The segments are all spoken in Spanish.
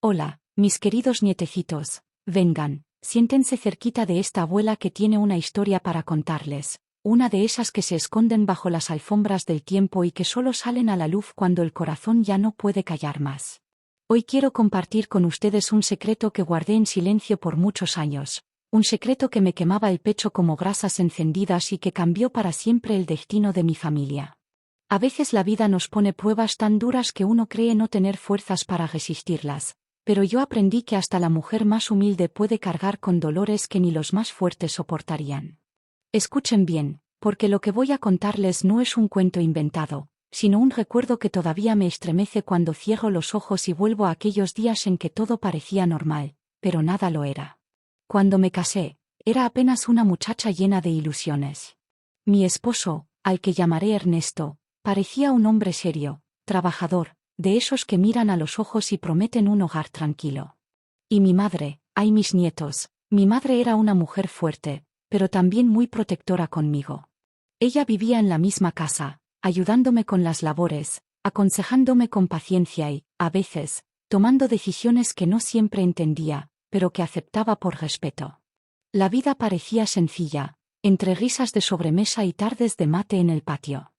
Hola, mis queridos nietecitos, vengan, siéntense cerquita de esta abuela que tiene una historia para contarles, una de esas que se esconden bajo las alfombras del tiempo y que solo salen a la luz cuando el corazón ya no puede callar más. Hoy quiero compartir con ustedes un secreto que guardé en silencio por muchos años, un secreto que me quemaba el pecho como brasas encendidas y que cambió para siempre el destino de mi familia. A veces la vida nos pone pruebas tan duras que uno cree no tener fuerzas para resistirlas. Pero yo aprendí que hasta la mujer más humilde puede cargar con dolores que ni los más fuertes soportarían. Escuchen bien, porque lo que voy a contarles no es un cuento inventado, sino un recuerdo que todavía me estremece cuando cierro los ojos y vuelvo a aquellos días en que todo parecía normal, pero nada lo era. Cuando me casé, era apenas una muchacha llena de ilusiones. Mi esposo, al que llamaré Ernesto, parecía un hombre serio, trabajador, de esos que miran a los ojos y prometen un hogar tranquilo. Y mi madre, ay mis nietos, mi madre era una mujer fuerte, pero también muy protectora conmigo. Ella vivía en la misma casa, ayudándome con las labores, aconsejándome con paciencia y, a veces, tomando decisiones que no siempre entendía, pero que aceptaba por respeto. La vida parecía sencilla, entre risas de sobremesa y tardes de mate en el patio.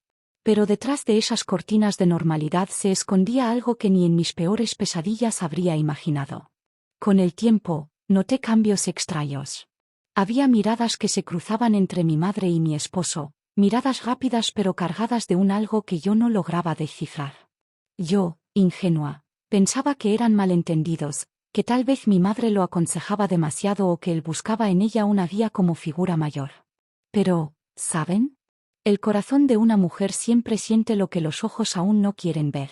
Pero detrás de esas cortinas de normalidad se escondía algo que ni en mis peores pesadillas habría imaginado. Con el tiempo, noté cambios extraños. Había miradas que se cruzaban entre mi madre y mi esposo, miradas rápidas pero cargadas de un algo que yo no lograba descifrar. Yo, ingenua, pensaba que eran malentendidos, que tal vez mi madre lo aconsejaba demasiado o que él buscaba en ella una guía como figura mayor. Pero, ¿saben? El corazón de una mujer siempre siente lo que los ojos aún no quieren ver.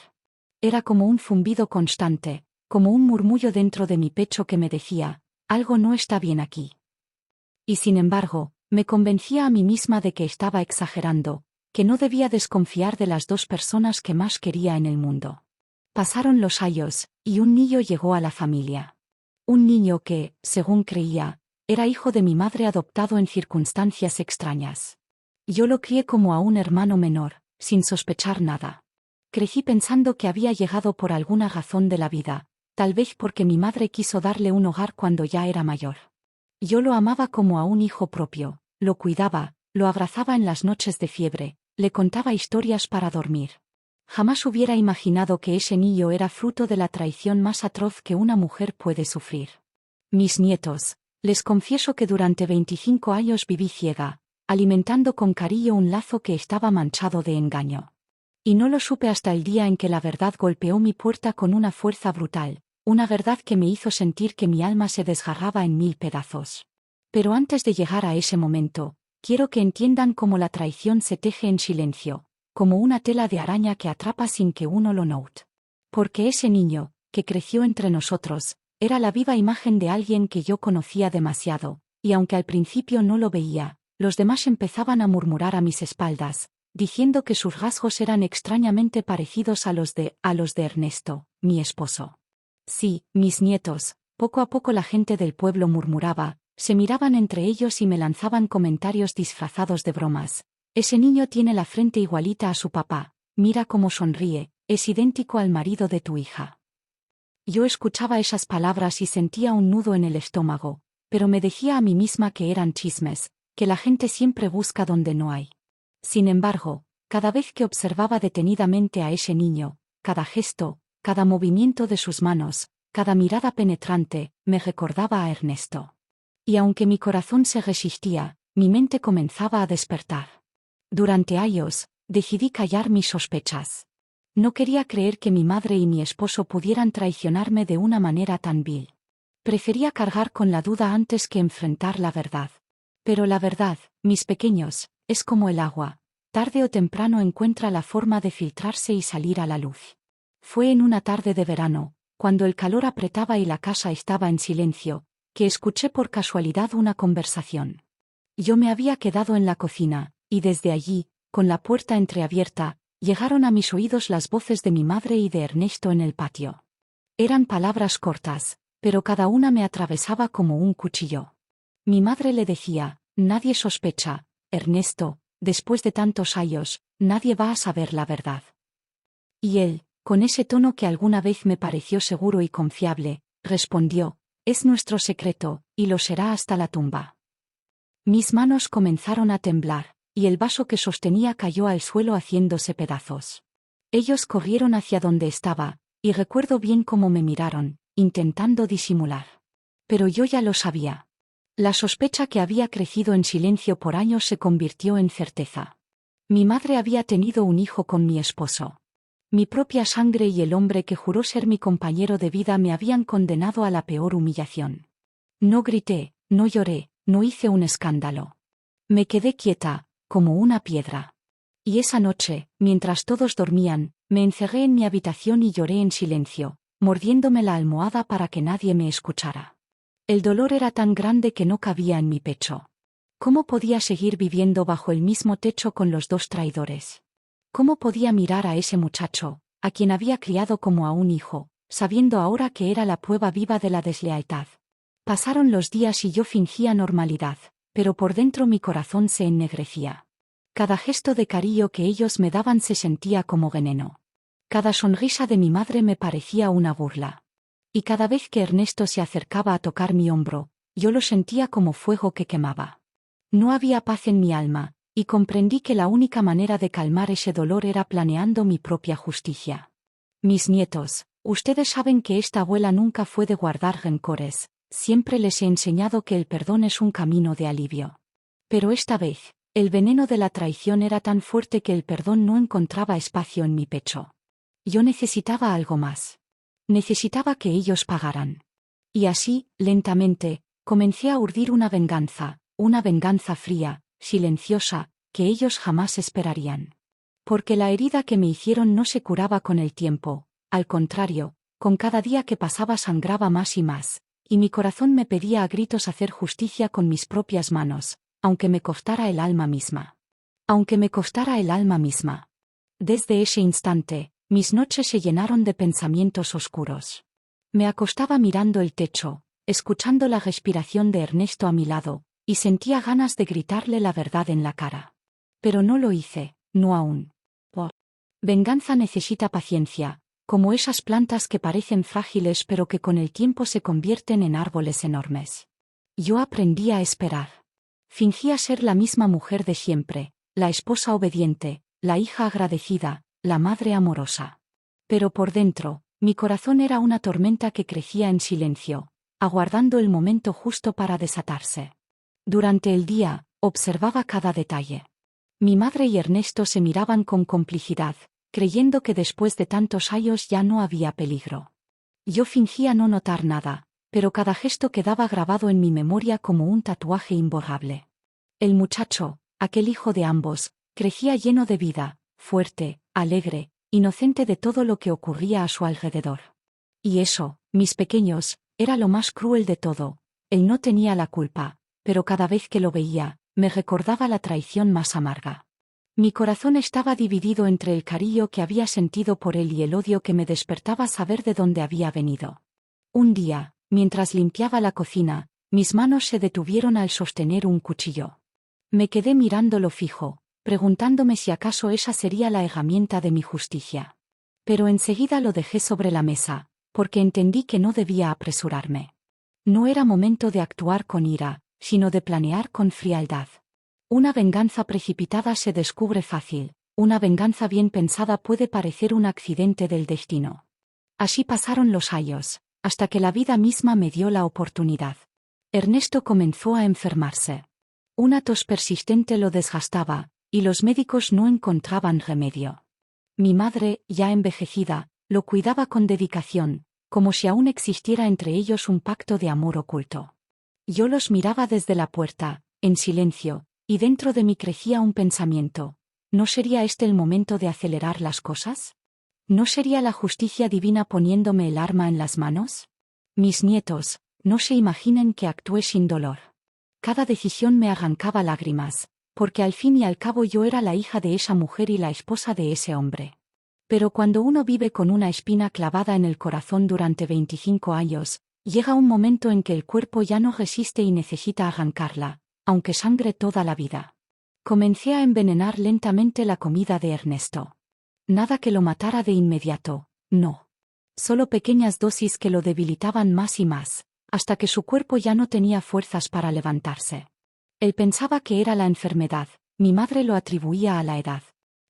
Era como un zumbido constante, como un murmullo dentro de mi pecho que me decía, algo no está bien aquí. Y sin embargo, me convencía a mí misma de que estaba exagerando, que no debía desconfiar de las dos personas que más quería en el mundo. Pasaron los años, y un niño llegó a la familia. Un niño que, según creía, era hijo de mi madre adoptado en circunstancias extrañas. Yo lo crié como a un hermano menor, sin sospechar nada. Crecí pensando que había llegado por alguna razón de la vida, tal vez porque mi madre quiso darle un hogar cuando ya era mayor. Yo lo amaba como a un hijo propio, lo cuidaba, lo abrazaba en las noches de fiebre, le contaba historias para dormir. Jamás hubiera imaginado que ese niño era fruto de la traición más atroz que una mujer puede sufrir. Mis nietos, les confieso que durante 25 años viví ciega, alimentando con cariño un lazo que estaba manchado de engaño. Y no lo supe hasta el día en que la verdad golpeó mi puerta con una fuerza brutal, una verdad que me hizo sentir que mi alma se desgarraba en 1000 pedazos. Pero antes de llegar a ese momento, quiero que entiendan cómo la traición se teje en silencio, como una tela de araña que atrapa sin que uno lo note. Porque ese niño, que creció entre nosotros, era la viva imagen de alguien que yo conocía demasiado, y aunque al principio no lo veía, los demás empezaban a murmurar a mis espaldas, diciendo que sus rasgos eran extrañamente parecidos a los de Ernesto, mi esposo. Sí, mis nietos, poco a poco la gente del pueblo murmuraba, se miraban entre ellos y me lanzaban comentarios disfrazados de bromas. Ese niño tiene la frente igualita a su papá, mira cómo sonríe, es idéntico al marido de tu hija. Yo escuchaba esas palabras y sentía un nudo en el estómago, pero me decía a mí misma que eran chismes, que la gente siempre busca donde no hay. Sin embargo, cada vez que observaba detenidamente a ese niño, cada gesto, cada movimiento de sus manos, cada mirada penetrante, me recordaba a Ernesto. Y aunque mi corazón se resistía, mi mente comenzaba a despertar. Durante años, decidí callar mis sospechas. No quería creer que mi madre y mi esposo pudieran traicionarme de una manera tan vil. Prefería cargar con la duda antes que enfrentar la verdad. Pero la verdad, mis pequeños, es como el agua, tarde o temprano encuentra la forma de filtrarse y salir a la luz. Fue en una tarde de verano, cuando el calor apretaba y la casa estaba en silencio, que escuché por casualidad una conversación. Yo me había quedado en la cocina, y desde allí, con la puerta entreabierta, llegaron a mis oídos las voces de mi madre y de Ernesto en el patio. Eran palabras cortas, pero cada una me atravesaba como un cuchillo. Mi madre le decía, nadie sospecha, Ernesto, después de tantos años, nadie va a saber la verdad. Y él, Con ese tono que alguna vez me pareció seguro y confiable, respondió: «Es nuestro secreto, y lo será hasta la tumba». Mis manos comenzaron a temblar, y el vaso que sostenía cayó al suelo haciéndose pedazos. Ellos corrieron hacia donde estaba, y recuerdo bien cómo me miraron, intentando disimular. Pero yo ya lo sabía. La sospecha que había crecido en silencio por años se convirtió en certeza. Mi madre había tenido un hijo con mi esposo. Mi propia sangre y el hombre que juró ser mi compañero de vida me habían condenado a la peor humillación. No grité, no lloré, no hice un escándalo. Me quedé quieta, como una piedra. Y esa noche, mientras todos dormían, me encerré en mi habitación y lloré en silencio, mordiéndome la almohada para que nadie me escuchara. El dolor era tan grande que no cabía en mi pecho. ¿Cómo podía seguir viviendo bajo el mismo techo con los dos traidores? ¿Cómo podía mirar a ese muchacho, a quien había criado como a un hijo, sabiendo ahora que era la prueba viva de la deslealtad? Pasaron los días y yo fingía normalidad, pero por dentro mi corazón se ennegrecía. Cada gesto de cariño que ellos me daban se sentía como veneno. Cada sonrisa de mi madre me parecía una burla. Y cada vez que Ernesto se acercaba a tocar mi hombro, yo lo sentía como fuego que quemaba. No había paz en mi alma, y comprendí que la única manera de calmar ese dolor era planeando mi propia justicia. Mis nietos, ustedes saben que esta abuela nunca fue de guardar rencores, siempre les he enseñado que el perdón es un camino de alivio. Pero esta vez, el veneno de la traición era tan fuerte que el perdón no encontraba espacio en mi pecho. Yo necesitaba algo más. Necesitaba que ellos pagaran. Y así, lentamente, comencé a urdir una venganza fría, silenciosa, que ellos jamás esperarían. Porque la herida que me hicieron no se curaba con el tiempo, al contrario, con cada día que pasaba sangraba más, y mi corazón me pedía a gritos hacer justicia con mis propias manos, aunque me costara el alma misma. Aunque me costara el alma misma. Desde ese instante, mis noches se llenaron de pensamientos oscuros. Me acostaba mirando el techo, escuchando la respiración de Ernesto a mi lado, y sentía ganas de gritarle la verdad en la cara. Pero no lo hice, no aún. Venganza necesita paciencia, como esas plantas que parecen frágiles pero que con el tiempo se convierten en árboles enormes. Yo aprendí a esperar. Fingía ser la misma mujer de siempre, la esposa obediente, la hija agradecida, la madre amorosa. Pero por dentro, mi corazón era una tormenta que crecía en silencio, aguardando el momento justo para desatarse. Durante el día, observaba cada detalle. Mi madre y Ernesto se miraban con complicidad, creyendo que después de tantos años ya no había peligro. Yo fingía no notar nada, pero cada gesto quedaba grabado en mi memoria como un tatuaje imborrable. El muchacho, aquel hijo de ambos, crecía lleno de vida, fuerte, alegre, inocente de todo lo que ocurría a su alrededor. Y eso, mis pequeños, era lo más cruel de todo. Él no tenía la culpa, pero cada vez que lo veía, me recordaba la traición más amarga. Mi corazón estaba dividido entre el cariño que había sentido por él y el odio que me despertaba saber de dónde había venido. Un día, mientras limpiaba la cocina, mis manos se detuvieron al sostener un cuchillo. Me quedé mirándolo fijo, preguntándome si acaso esa sería la herramienta de mi justicia. Pero enseguida lo dejé sobre la mesa, porque entendí que no debía apresurarme. No era momento de actuar con ira, sino de planear con frialdad. Una venganza precipitada se descubre fácil, una venganza bien pensada puede parecer un accidente del destino. Así pasaron los años, hasta que la vida misma me dio la oportunidad. Ernesto comenzó a enfermarse. Una tos persistente lo desgastaba, y los médicos no encontraban remedio. Mi madre, ya envejecida, lo cuidaba con dedicación, como si aún existiera entre ellos un pacto de amor oculto. Yo los miraba desde la puerta, en silencio, y dentro de mí crecía un pensamiento: ¿no sería este el momento de acelerar las cosas? ¿No sería la justicia divina poniéndome el arma en las manos? Mis nietos, no se imaginen que actué sin dolor. Cada decisión me arrancaba lágrimas, porque al fin y al cabo yo era la hija de esa mujer y la esposa de ese hombre. Pero cuando uno vive con una espina clavada en el corazón durante 25 años, llega un momento en que el cuerpo ya no resiste y necesita arrancarla, aunque sangre toda la vida. Comencé a envenenar lentamente la comida de Ernesto. Nada que lo matara de inmediato, No. Solo pequeñas dosis que lo debilitaban más y más, hasta que su cuerpo ya no tenía fuerzas para levantarse. Él pensaba que era la enfermedad, mi madre lo atribuía a la edad.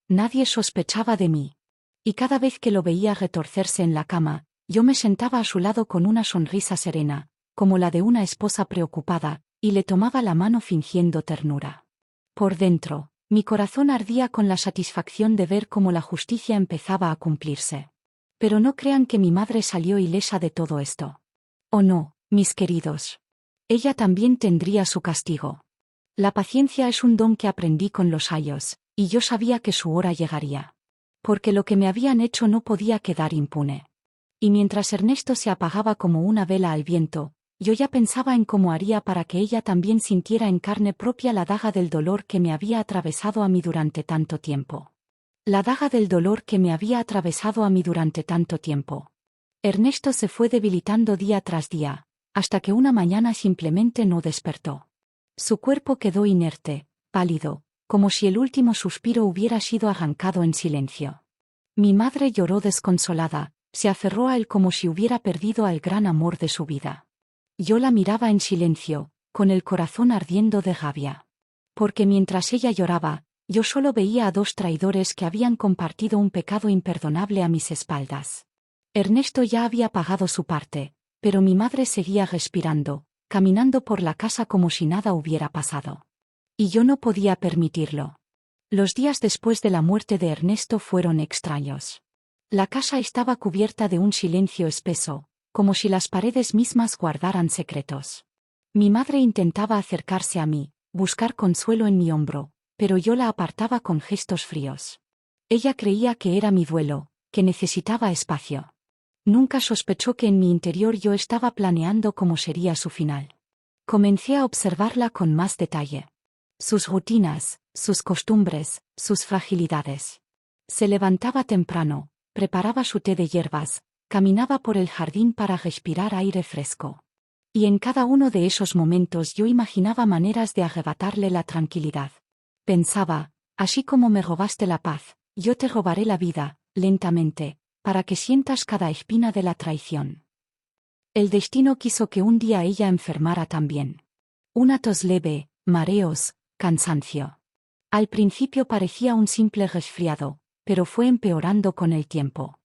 Nadie sospechaba de mí. Y cada vez que lo veía retorcerse en la cama, yo me sentaba a su lado con una sonrisa serena, como la de una esposa preocupada, y le tomaba la mano fingiendo ternura. Por dentro, mi corazón ardía con la satisfacción de ver cómo la justicia empezaba a cumplirse. Pero no crean que mi madre salió ilesa de todo esto. Oh no, mis queridos. Ella también tendría su castigo. La paciencia es un don que aprendí con los años, y yo sabía que su hora llegaría. Porque lo que me habían hecho no podía quedar impune. Y mientras Ernesto se apagaba como una vela al viento, yo ya pensaba en cómo haría para que ella también sintiera en carne propia la daga del dolor que me había atravesado a mí durante tanto tiempo. La daga del dolor que me había atravesado a mí durante tanto tiempo. Ernesto se fue debilitando día tras día, hasta que una mañana simplemente no despertó. Su cuerpo quedó inerte, pálido, como si el último suspiro hubiera sido arrancado en silencio. Mi madre lloró desconsolada, se aferró a él como si hubiera perdido al gran amor de su vida. Yo la miraba en silencio, con el corazón ardiendo de rabia. Porque mientras ella lloraba, yo solo veía a dos traidores que habían compartido un pecado imperdonable a mis espaldas. Ernesto ya había pagado su parte, pero mi madre seguía respirando, caminando por la casa como si nada hubiera pasado. Y yo no podía permitirlo. Los días después de la muerte de Ernesto fueron extraños. La casa estaba cubierta de un silencio espeso, como si las paredes mismas guardaran secretos. Mi madre intentaba acercarse a mí, buscar consuelo en mi hombro, pero yo la apartaba con gestos fríos. Ella creía que era mi duelo, que necesitaba espacio. Nunca sospechó que en mi interior yo estaba planeando cómo sería su final. Comencé a observarla con más detalle. Sus rutinas, sus costumbres, sus fragilidades. Se levantaba temprano, preparaba su té de hierbas, caminaba por el jardín para respirar aire fresco. Y en cada uno de esos momentos yo imaginaba maneras de arrebatarle la tranquilidad. Pensaba, así como me robaste la paz, yo te robaré la vida, lentamente, para que sientas cada espina de la traición. El destino quiso que un día ella enfermara también. Una tos leve, mareos, cansancio. Al principio parecía un simple resfriado, pero fue empeorando con el tiempo.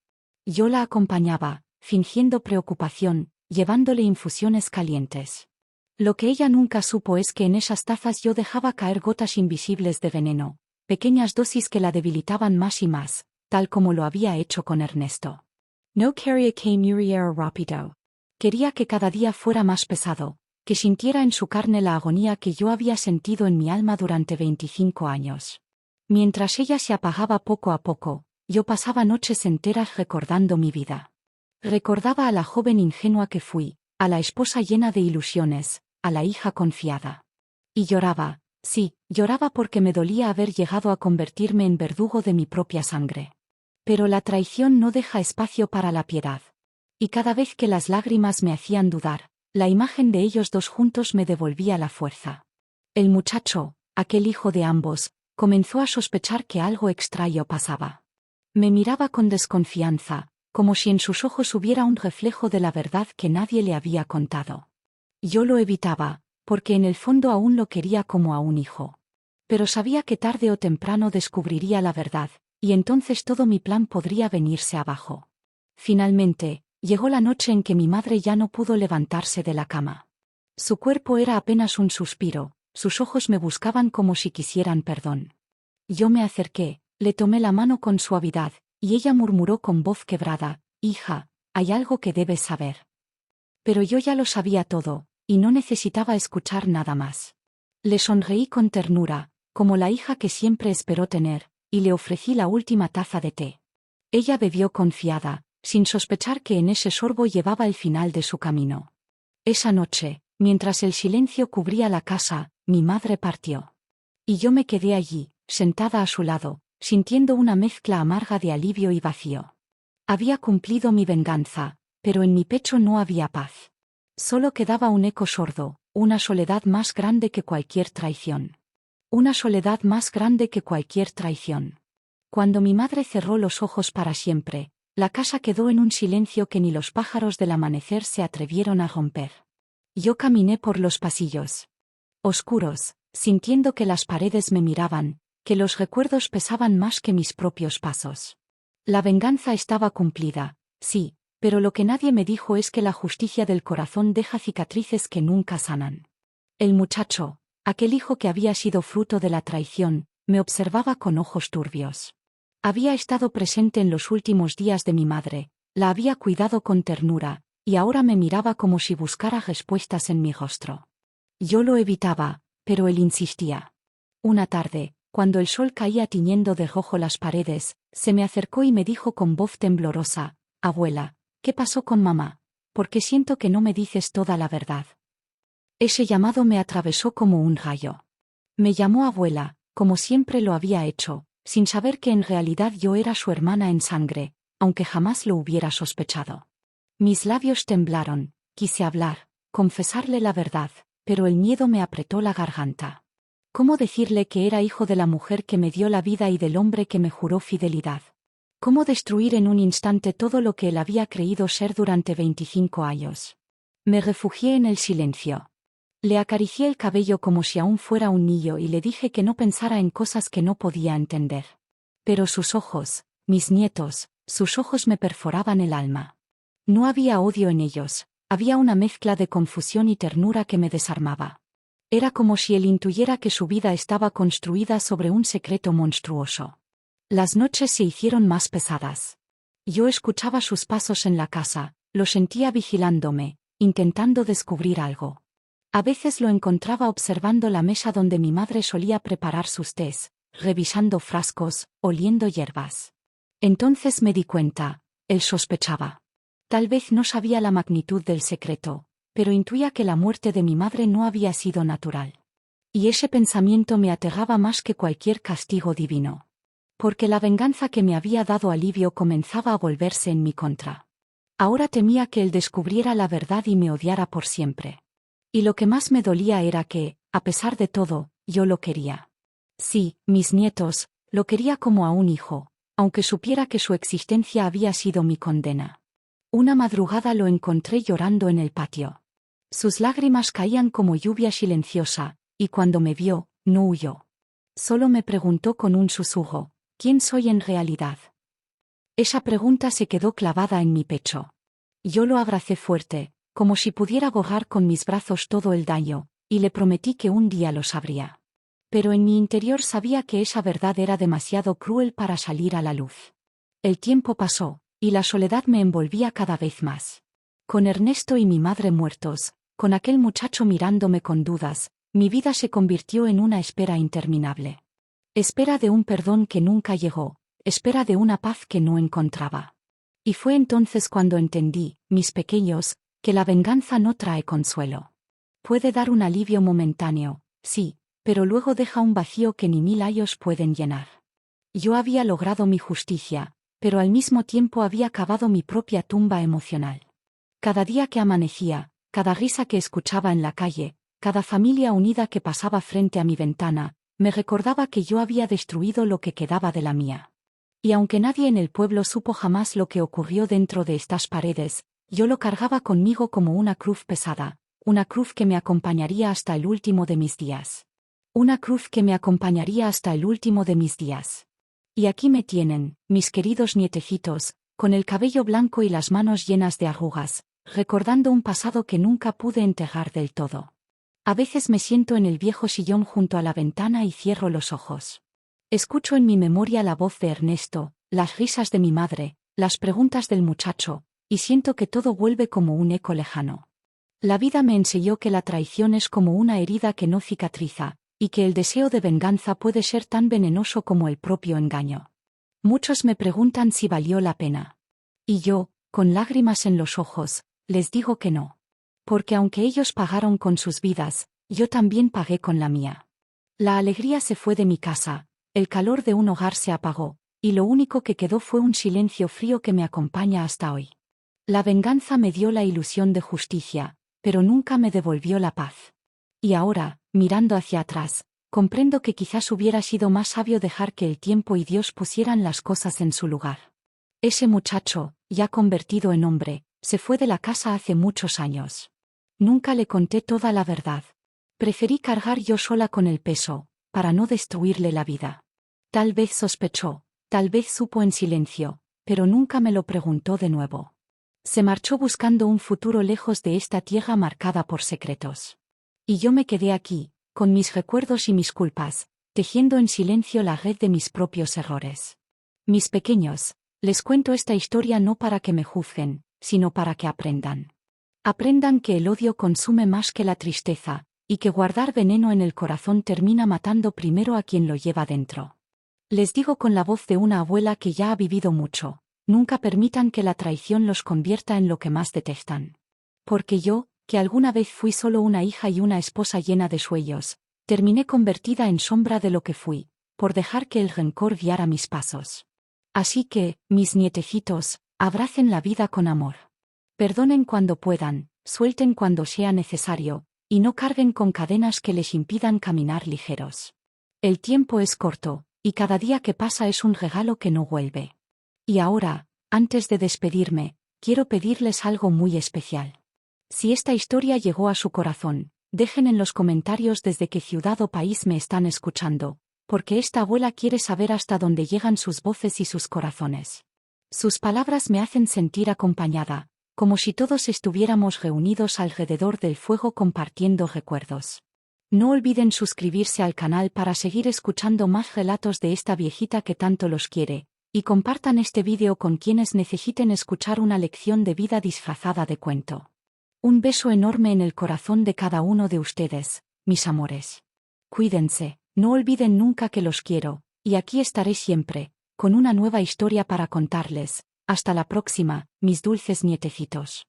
Yo la acompañaba, fingiendo preocupación, llevándole infusiones calientes. Lo que ella nunca supo es que en esas tazas yo dejaba caer gotas invisibles de veneno, pequeñas dosis que la debilitaban más y más, tal como lo había hecho con Ernesto. No quería que muriera rápido. Quería que cada día fuera más pesado, que sintiera en su carne la agonía que yo había sentido en mi alma durante 25 años. Mientras ella se apagaba poco a poco, yo pasaba noches enteras recordando mi vida. Recordaba a la joven ingenua que fui, a la esposa llena de ilusiones, a la hija confiada. Y lloraba, sí, lloraba porque me dolía haber llegado a convertirme en verdugo de mi propia sangre. Pero la traición no deja espacio para la piedad. Y cada vez que las lágrimas me hacían dudar, la imagen de ellos dos juntos me devolvía la fuerza. El muchacho, aquel hijo de ambos, comenzó a sospechar que algo extraño pasaba. Me miraba con desconfianza, como si en sus ojos hubiera un reflejo de la verdad que nadie le había contado. Yo lo evitaba, porque en el fondo aún lo quería como a un hijo. Pero sabía que tarde o temprano descubriría la verdad, y entonces todo mi plan podría venirse abajo. Finalmente, llegó la noche en que mi madre ya no pudo levantarse de la cama. Su cuerpo era apenas un suspiro, sus ojos me buscaban como si quisieran perdón. Yo me acerqué, le tomé la mano con suavidad, y ella murmuró con voz quebrada, «Hija, hay algo que debes saber». Pero yo ya lo sabía todo, y no necesitaba escuchar nada más. Le sonreí con ternura, como la hija que siempre esperó tener, y le ofrecí la última taza de té. Ella bebió confiada, sin sospechar que en ese sorbo llevaba el final de su camino. Esa noche, mientras el silencio cubría la casa, mi madre partió. Y yo me quedé allí, sentada a su lado, sintiendo una mezcla amarga de alivio y vacío. Había cumplido mi venganza, pero en mi pecho no había paz. Solo quedaba un eco sordo, una soledad más grande que cualquier traición. Una soledad más grande que cualquier traición. Cuando mi madre cerró los ojos para siempre, La casa quedó en un silencio que ni los pájaros del amanecer se atrevieron a romper. Yo caminé por los pasillos oscuros, sintiendo que las paredes me miraban, que los recuerdos pesaban más que mis propios pasos. La venganza estaba cumplida, sí, pero lo que nadie me dijo es que la justicia del corazón deja cicatrices que nunca sanan. El muchacho, aquel hijo que había sido fruto de la traición, me observaba con ojos turbios. Había estado presente en los últimos días de mi madre, la había cuidado con ternura, y ahora me miraba como si buscara respuestas en mi rostro. Yo lo evitaba, pero él insistía. Una tarde, cuando el sol caía tiñendo de rojo las paredes, se me acercó y me dijo con voz temblorosa: «Abuela, ¿qué pasó con mamá? Porque siento que no me dices toda la verdad». Ese llamado me atravesó como un rayo. Me llamó abuela, como siempre lo había hecho, sin saber que en realidad yo era su hermana en sangre, aunque jamás lo hubiera sospechado. Mis labios temblaron, quise hablar, confesarle la verdad, pero el miedo me apretó la garganta. ¿Cómo decirle que era hijo de la mujer que me dio la vida y del hombre que me juró fidelidad? ¿Cómo destruir en un instante todo lo que él había creído ser durante 25 años? Me refugié en el silencio. Le acaricié el cabello como si aún fuera un niño y le dije que no pensara en cosas que no podía entender. Pero sus ojos, mis nietos, sus ojos me perforaban el alma. No había odio en ellos, había una mezcla de confusión y ternura que me desarmaba. Era como si él intuyera que su vida estaba construida sobre un secreto monstruoso. Las noches se hicieron más pesadas. Yo escuchaba sus pasos en la casa, lo sentía vigilándome, intentando descubrir algo. A veces lo encontraba observando la mesa donde mi madre solía preparar sus tés, revisando frascos, oliendo hierbas. Entonces me di cuenta, él sospechaba. Tal vez no sabía la magnitud del secreto, pero intuía que la muerte de mi madre no había sido natural. Y ese pensamiento me aterraba más que cualquier castigo divino. Porque la venganza que me había dado alivio comenzaba a volverse en mi contra. Ahora temía que él descubriera la verdad y me odiara por siempre. Y lo que más me dolía era que, a pesar de todo, yo lo quería. Sí, mis nietos, lo quería como a un hijo, aunque supiera que su existencia había sido mi condena. Una madrugada lo encontré llorando en el patio. Sus lágrimas caían como lluvia silenciosa, y cuando me vio, no huyó. Solo me preguntó con un susurro: ¿quién soy en realidad? Esa pregunta se quedó clavada en mi pecho. Yo lo abracé fuerte, como si pudiera borrar con mis brazos todo el daño, y le prometí que un día lo sabría. Pero en mi interior sabía que esa verdad era demasiado cruel para salir a la luz. El tiempo pasó, y la soledad me envolvía cada vez más. Con Ernesto y mi madre muertos, con aquel muchacho mirándome con dudas, mi vida se convirtió en una espera interminable. Espera de un perdón que nunca llegó, espera de una paz que no encontraba. Y fue entonces cuando entendí, mis pequeños, que la venganza no trae consuelo. Puede dar un alivio momentáneo, sí, pero luego deja un vacío que ni 1000 años pueden llenar. Yo había logrado mi justicia, pero al mismo tiempo había cavado mi propia tumba emocional. Cada día que amanecía, cada risa que escuchaba en la calle, cada familia unida que pasaba frente a mi ventana, me recordaba que yo había destruido lo que quedaba de la mía. Y aunque nadie en el pueblo supo jamás lo que ocurrió dentro de estas paredes, yo lo cargaba conmigo como una cruz pesada, una cruz que me acompañaría hasta el último de mis días. Una cruz que me acompañaría hasta el último de mis días. Y aquí me tienen, mis queridos nietecitos, con el cabello blanco y las manos llenas de arrugas, recordando un pasado que nunca pude enterrar del todo. A veces me siento en el viejo sillón junto a la ventana y cierro los ojos. Escucho en mi memoria la voz de Ernesto, las risas de mi madre, las preguntas del muchacho, y siento que todo vuelve como un eco lejano. La vida me enseñó que la traición es como una herida que no cicatriza, y que el deseo de venganza puede ser tan venenoso como el propio engaño. Muchos me preguntan si valió la pena. Y yo, con lágrimas en los ojos, les digo que no. Porque aunque ellos pagaron con sus vidas, yo también pagué con la mía. La alegría se fue de mi casa, el calor de un hogar se apagó, y lo único que quedó fue un silencio frío que me acompaña hasta hoy. La venganza me dio la ilusión de justicia, pero nunca me devolvió la paz. Y ahora, mirando hacia atrás, comprendo que quizás hubiera sido más sabio dejar que el tiempo y Dios pusieran las cosas en su lugar. Ese muchacho, ya convertido en hombre, se fue de la casa hace muchos años. Nunca le conté toda la verdad. Preferí cargar yo sola con el peso, para no destruirle la vida. Tal vez sospechó, tal vez supo en silencio, pero nunca me lo preguntó de nuevo. Se marchó buscando un futuro lejos de esta tierra marcada por secretos. Y yo me quedé aquí, con mis recuerdos y mis culpas, tejiendo en silencio la red de mis propios errores. Mis pequeños, les cuento esta historia no para que me juzguen, sino para que aprendan. Aprendan que el odio consume más que la tristeza, y que guardar veneno en el corazón termina matando primero a quien lo lleva dentro. Les digo con la voz de una abuela que ya ha vivido mucho, nunca permitan que la traición los convierta en lo que más detestan. Porque yo, que alguna vez fui solo una hija y una esposa llena de sueños, terminé convertida en sombra de lo que fui, por dejar que el rencor guiara mis pasos. Así que, mis nietecitos, abracen la vida con amor. Perdonen cuando puedan, suelten cuando sea necesario, y no carguen con cadenas que les impidan caminar ligeros. El tiempo es corto, y cada día que pasa es un regalo que no vuelve. Y ahora, antes de despedirme, quiero pedirles algo muy especial. Si esta historia llegó a su corazón, dejen en los comentarios desde qué ciudad o país me están escuchando, porque esta abuela quiere saber hasta dónde llegan sus voces y sus corazones. Sus palabras me hacen sentir acompañada, como si todos estuviéramos reunidos alrededor del fuego compartiendo recuerdos. No olviden suscribirse al canal para seguir escuchando más relatos de esta viejita que tanto los quiere, y compartan este vídeo con quienes necesiten escuchar una lección de vida disfrazada de cuento. Un beso enorme en el corazón de cada uno de ustedes, mis amores. Cuídense, no olviden nunca que los quiero, y aquí estaré siempre, con una nueva historia para contarles. Hasta la próxima, mis dulces nietecitos.